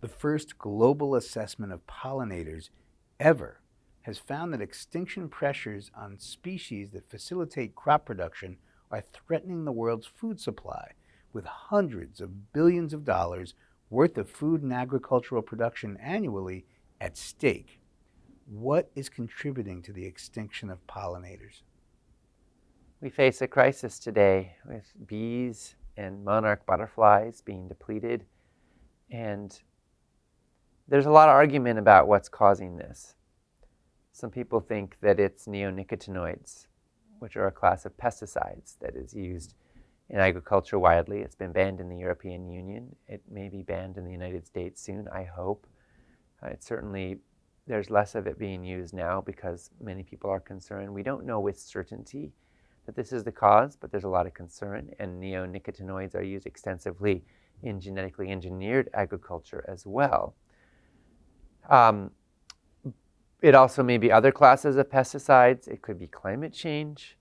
The first global assessment of pollinators ever has found that extinction pressures on species that facilitate crop production are threatening the world's food supply, with hundreds of billions of dollars worth of food and agricultural production annually at stake. What is contributing to the extinction of pollinators? We face a crisis today with bees and monarch butterflies being depleted, and there's a lot of argument about what's causing this. Some people think that it's neonicotinoids, which are a class of pesticides that is used in agriculture widely. It's been banned in the European Union. It may be banned in the United States soon, I hope. There's less of it being used now because many people are concerned. We don't know with certainty that this is the cause, but there's a lot of concern, and neonicotinoids are used extensively in genetically engineered agriculture as well. It also may be other classes of pesticides. It could be climate change.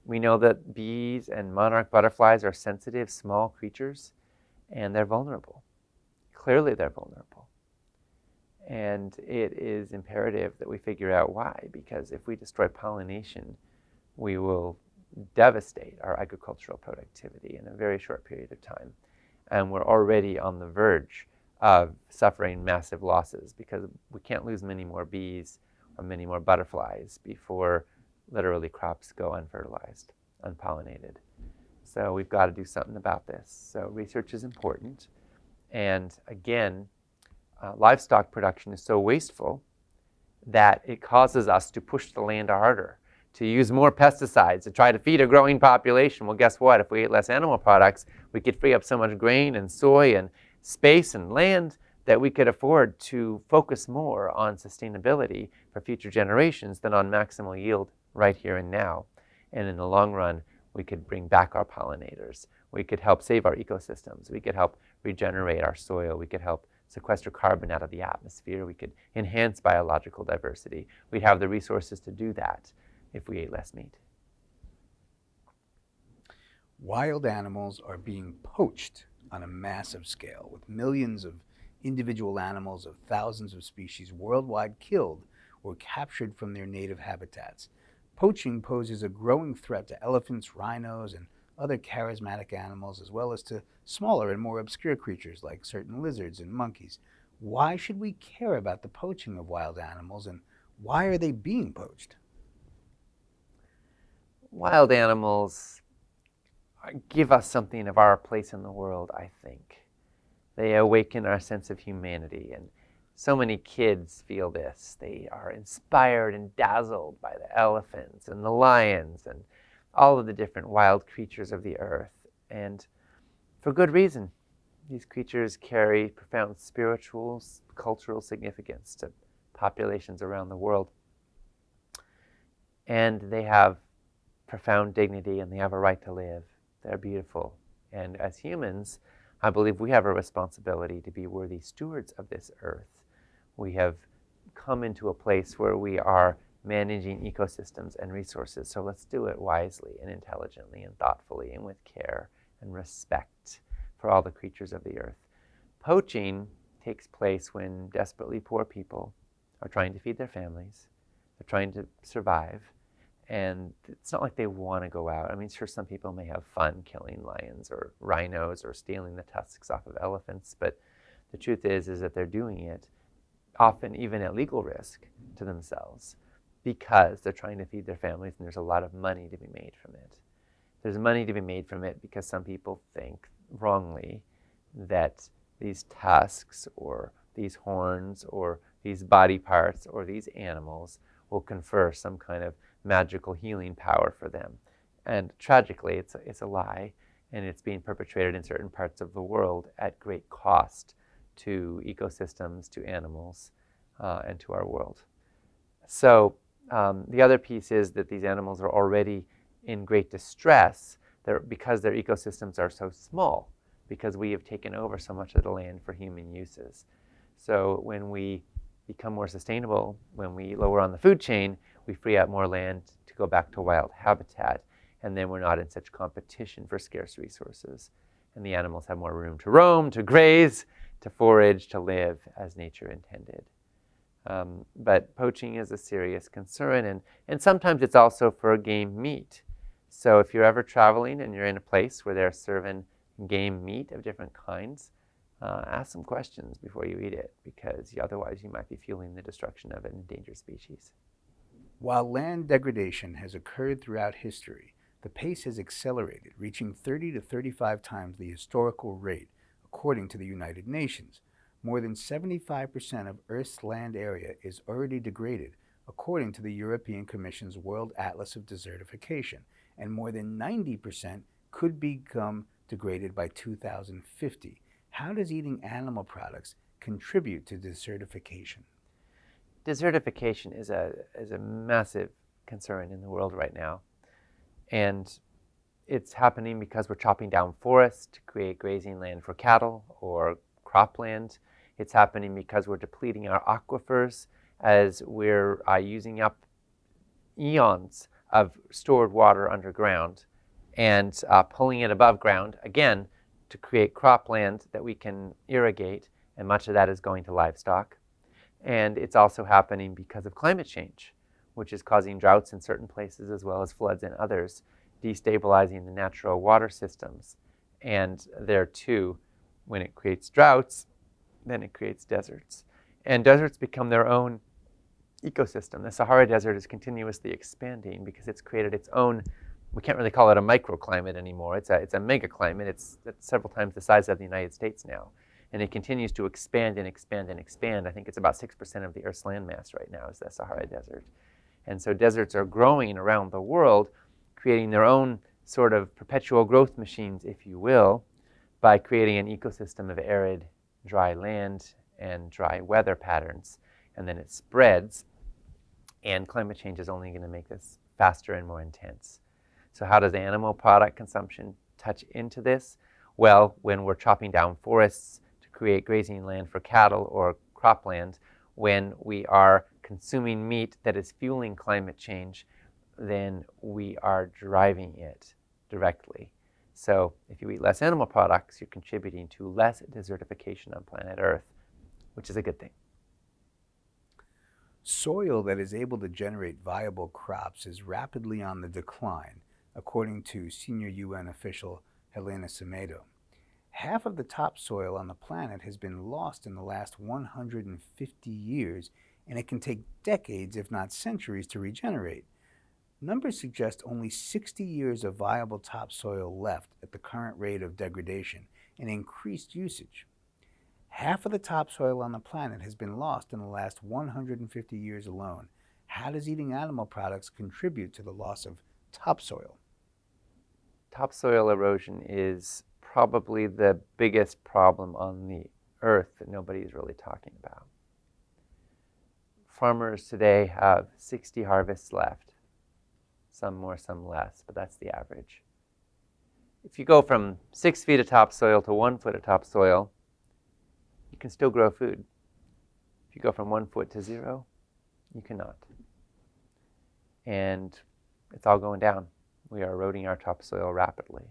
We know that bees and monarch butterflies are sensitive, small creatures, and they're vulnerable. Clearly they're vulnerable. And it is imperative that we figure out why, because if we destroy pollination, we will devastate our agricultural productivity in a very short period of time. And we're already on the verge of suffering massive losses because we can't lose many more bees or many more butterflies before literally crops go unfertilized, unpollinated. So we've got to do something about this. So research is important. And again, livestock production is so wasteful that it causes us to push the land harder, to use more pesticides, to try to feed a growing population. Well, guess what? If we ate less animal products, we could free up so much grain and soy and space and land that we could afford to focus more on sustainability for future generations than on maximal yield right here and now. And in the long run, we could bring back our pollinators. We could help save our ecosystems. We could help regenerate our soil. We could help sequester carbon out of the atmosphere. We could enhance biological diversity. We'd have the resources to do that if we ate less meat. Wild animals are being poached on a massive scale, with millions of individual animals of thousands of species worldwide killed or captured from their native habitats. Poaching poses a growing threat to elephants, rhinos, and other charismatic animals, as well as to smaller and more obscure creatures like certain lizards and monkeys. Why should we care about the poaching of wild animals, and why are they being poached? Wild animals give us something of our place in the world, I think. They awaken our sense of humanity, and so many kids feel this. They are inspired and dazzled by the elephants and the lions and all of the different wild creatures of the earth, and for good reason. These creatures carry profound spiritual, cultural significance to populations around the world, and they have profound dignity, and they have a right to live. They're beautiful, and as humans, I believe we have a responsibility to be worthy stewards of this earth. We have come into a place where we are managing ecosystems and resources, so let's do it wisely and intelligently and thoughtfully and with care and respect for all the creatures of the earth. Poaching takes place when desperately poor people are trying to feed their families, they're trying to survive, and it's not like they want to go out. I mean, sure, some people may have fun killing lions or rhinos or stealing the tusks off of elephants, but the truth is that they're doing it often even at legal risk to themselves because they're trying to feed their families, and there's a lot of money to be made from it. There's money to be made from it because some people think wrongly that these tusks or these horns or these body parts or these animals will confer some kind of magical healing power for them. And tragically, it's a lie, and it's being perpetrated in certain parts of the world at great cost to ecosystems, to animals, and to our world. So the other piece is that these animals are already in great distress because their ecosystems are so small, because we have taken over so much of the land for human uses. So when we become more sustainable, when we lower on the food chain, we free up more land to go back to wild habitat, and then we're not in such competition for scarce resources. And the animals have more room to roam, to graze, to forage, to live as nature intended. But poaching is a serious concern, and sometimes it's also for game meat. So if you're ever traveling and you're in a place where they're serving game meat of different kinds, ask some questions before you eat it, because otherwise you might be fueling the destruction of an endangered species. While land degradation has occurred throughout history, the pace has accelerated, reaching 30 to 35 times the historical rate, according to the United Nations. More than 75% of Earth's land area is already degraded, according to the European Commission's World Atlas of Desertification, and more than 90% could become degraded by 2050. How does eating animal products contribute to desertification? Desertification is a massive concern in the world right now. And it's happening because we're chopping down forests to create grazing land for cattle or cropland. It's happening because we're depleting our aquifers as we're using up eons of stored water underground and pulling it above ground, again, to create cropland that we can irrigate, and much of that is going to livestock. And it's also happening because of climate change, which is causing droughts in certain places as well as floods in others, destabilizing the natural water systems. And there too, when it creates droughts, then it creates deserts. And deserts become their own ecosystem. The Sahara Desert is continuously expanding because it's created its own, we can't really call it a microclimate anymore. It's a megaclimate. It's several times the size of the United States now. And it continues to expand and expand and expand. I think it's about 6% of the Earth's landmass right now is the Sahara Desert. And so deserts are growing around the world, creating their own sort of perpetual growth machines, if you will, by creating an ecosystem of arid, dry land and dry weather patterns. And then it spreads, and climate change is only going to make this faster and more intense. So how does animal product consumption touch into this? Well, when we're chopping down forests to create grazing land for cattle or cropland, when we are consuming meat that is fueling climate change, then we are driving it directly. So if you eat less animal products, you're contributing to less desertification on planet Earth, which is a good thing. Soil that is able to generate viable crops is rapidly on the decline, according to senior UN official Helena Semedo. Half of the topsoil on the planet has been lost in the last 150 years, and it can take decades, if not centuries, to regenerate. Numbers suggest only 60 years of viable topsoil left at the current rate of degradation and increased usage. Half of the topsoil on the planet has been lost in the last 150 years alone. How does eating animal products contribute to the loss of topsoil? Topsoil erosion is probably the biggest problem on the Earth that nobody's really talking about. Farmers today have 60 harvests left. Some more, some less, but that's the average. If you go from 6 feet of topsoil to 1 foot of topsoil, you can still grow food. If you go from 1 foot to 0, you cannot. And it's all going down. We are eroding our topsoil rapidly.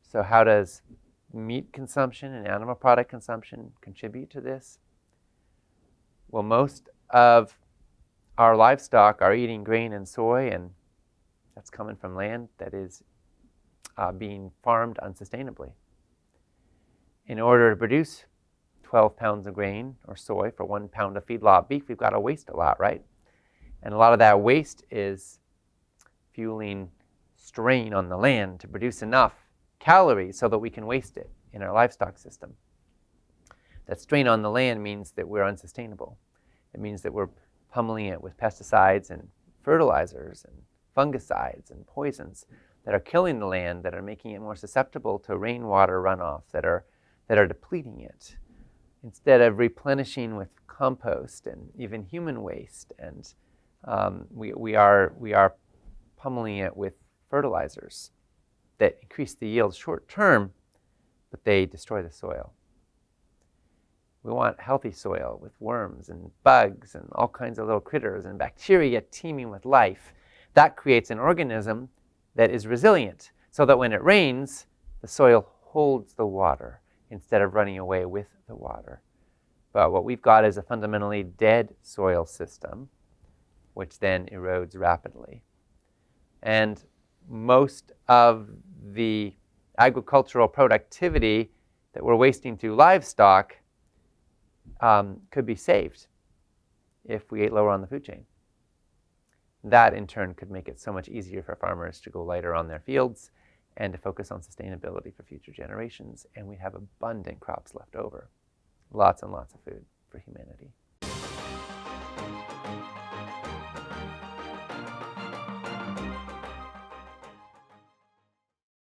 So how does meat consumption and animal product consumption contribute to this? Well, most of our livestock are eating grain and soy, and that's coming from land that is being farmed unsustainably. In order to produce 12 pounds of grain or soy for 1 pound of feedlot beef, we've got to waste a lot, right? And a lot of that waste is fueling strain on the land to produce enough calories so that we can waste it in our livestock system. That strain on the land means that we're unsustainable. It means that we're pummeling it with pesticides and fertilizers and fungicides and poisons that are killing the land, that are making it more susceptible to rainwater runoff, that are depleting it, instead of replenishing with compost and even human waste. And we are pummeling it with fertilizers that increase the yield short term, but they destroy the soil. We want healthy soil with worms and bugs and all kinds of little critters and bacteria teeming with life. That creates an organism that is resilient, so that when it rains, the soil holds the water instead of running away with the water. But what we've got is a fundamentally dead soil system, which then erodes rapidly. And most of the agricultural productivity that we're wasting through livestock could be saved if we ate lower on the food chain. That in turn could make it so much easier for farmers to go lighter on their fields and to focus on sustainability for future generations, and we have abundant crops left over. Lots and lots of food for humanity.